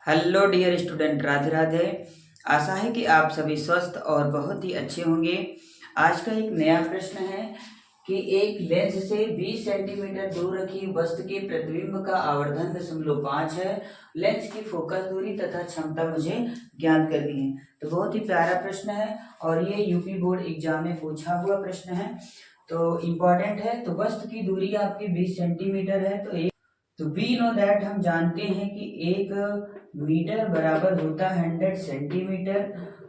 Hello dear student, Radhe Radhe. आशा है कि आप सभी स्वस्थ और बहुत ही अच्छे होंगे। आज का एक नया प्रश्न है कि एक लेंस से 20 सेंटीमीटर दूर रखी वस्तु के प्रतिबिंब का आवर्धन 0.5 है। लेंस की फोकस दूरी तथा क्षमता मुझे ज्ञात करनी है। तो बहुत ही प्यारा प्रश्न है और ये यूपी बोर्ड एग्जाम में पूछा हुआ प्रश्न है, तो इम्पोर्टेंट है। तो वस्तु की दूरी आपकी 20 सेंटीमीटर है। तो वी नो दैट, हम जानते हैं कि 1 मीटर बराबर होता है 100 सेंटीमीटर।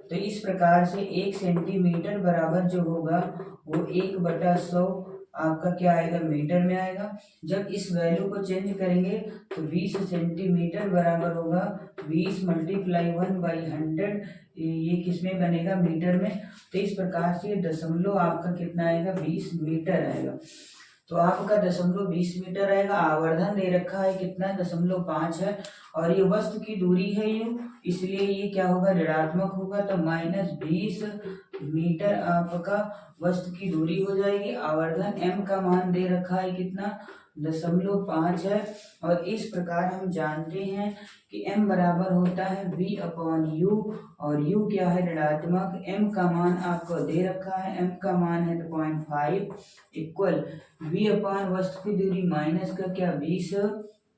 तो इस प्रकार से 1 सेंटीमीटर बराबर जो होगा वो 1/100 आपका क्या आएगा, मीटर में आएगा। जब इस वैल्यू को चेंज करेंगे तो 20 सेंटीमीटर बराबर होगा 20 × 1/100। ये किस में बनेगा, मीटर में। तो इस प्रकार से दशमलव आपका कितना आएगा, 20 मीटर आएगा। तो आपका 0.20 मीटर आएगा। आवर्धन दे रखा है कितना, 0.5 है। और ये वस्तु की दूरी है यू, इसलिए ये क्या होगा, ऋणात्मक होगा। तो -20 मीटर आपका वस्तु की दूरी हो जाएगी। आवर्धन m का मान दे रखा है कितना, 0.5 है। और इस प्रकार हम जानते हैं कि m बराबर होता है v/u, और u क्या है, ऋणात्मक। m का मान आपको दे रखा है, m का मान है 0.5 इक्वल v/वस्तु की दूरी माइनस का क्या, 20।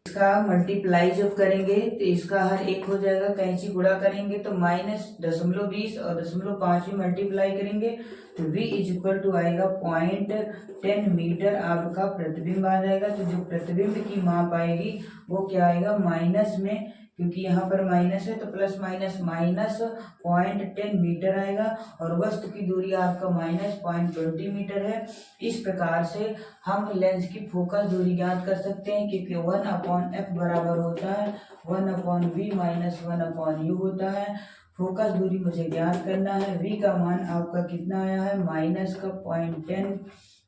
इसका मल्टीप्लाई जब करेंगे तो इसका हर एक हो जाएगा, कैंची गुणा करेंगे तो -0.20 और 0.5 में मल्टीप्लाई करेंगे तो v = आएगा 0.10 मीटर आपका प्रतिबिंब आ जाएगा। तो जो प्रतिबिंब की माप आएगी वो क्या आएगा, माइनस में, क्योंकि यहाँ पर माइनस है तो प्लस माइनस माइनस 0.10 मीटर आएगा। और वस्तु की दूरी आपका -0.20 मीटर है। इस प्रकार से हम लेंस की फोकस दूरी ज्ञात कर सकते हैं, क्योंकि 1/f बराबर होता है 1/v - 1/u होता है। फोकस दूरी मुझे ज्ञात करना है। v का मान आपका कितना आया है, माइनस का 0.10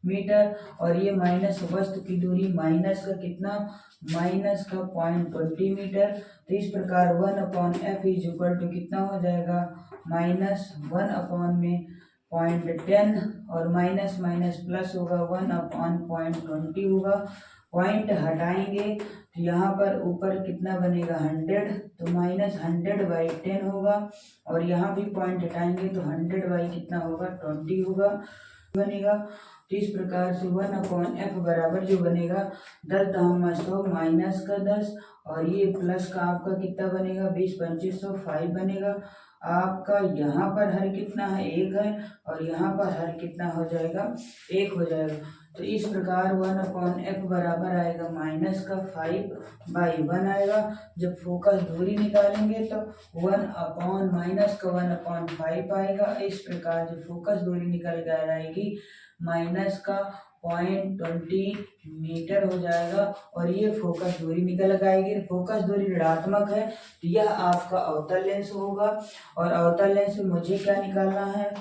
मीटर, और ये माइनस वस्तु की दूरी माइनस का कितना, माइनस का 0.20 मीटर। तो इस प्रकार 1/f = कितना हो जाएगा, -1 में 0.10 और माइनस माइनस प्लस होगा 1/0.20 होगा। पॉइंट हटाएंगे तो यहाँ पर ऊपर कितना बनेगा, 100, तो -100/10 होगा। और यहाँ भी पॉइंट हटाएंगे तो 100/ कितना होगा, 20 होगा बनेगा। तो इस प्रकार से 1/f बराबर जो बनेगा 10⁻100 माइनस का 10, और ये प्लस का आपका कितना बनेगा, 20×25 105 बनेगा। आपका यहाँ पर हर कितना है, 1 है, और यहाँ पर हर कितना हो जाएगा, 1 हो जाएगा। तो इस प्रकार 1/f बराबर आएगा -5/1 आएगा। जब फोकस दूरी निकालेंगे तो 1/-1/5 आएगा। इस प्रकार जो फोकस दूरी निकल कर आएगी माइनस का 0.20 मीटर हो जाएगा। और ये फोकस दूरी निकल कर आएगी। फोकस दूरी ऋणात्मक है तो यह आपका अवतल लेंस होगा। और अवतल लेंस में मुझे क्या निकालना है,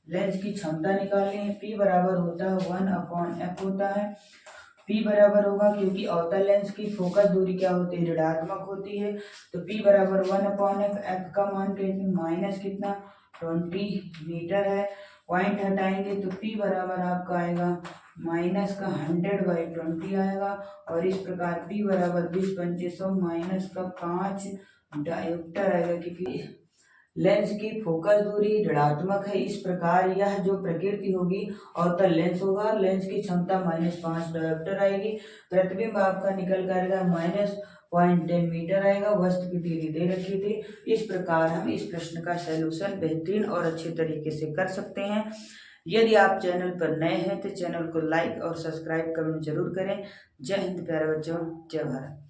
लेंस की क्षमता निकालनी है। P बराबर होता है 1/f होता है। P बराबर होगा, क्योंकि अवतल लेंस की फोकस दूरी क्या होती है, ऋणात्मक होती है। तो P बराबर 1/f, f का मान कहते माइनस कितना, 20 मीटर है। पॉइंट हटाएंगे तो P बराबर आपका आएगा माइनस का 100/20 आएगा। और इस प्रकार P बराबर 20×25 माइनस का 5 डायोप्टर आएगा, क्योंकि लेंस की फोकस दूरी ऋणात्मक है। इस प्रकार यह जो प्रकृति होगी अवतल लेंस होगा। लेंस की क्षमता -5 डायोप्टर आएगी। प्रतिबिंब आपका निकल कर -0.10 मीटर आएगा। वस्तु की दूरी दे रखी थी। इस प्रकार हम इस प्रश्न का सलूशन बेहतरीन और अच्छे तरीके से कर सकते हैं। यदि आप चैनल पर नए हैं तो चैनल को लाइक और सब्सक्राइब कमेंट जरूर करें। जय हिंद प्यारे बच्चों, जय भारत।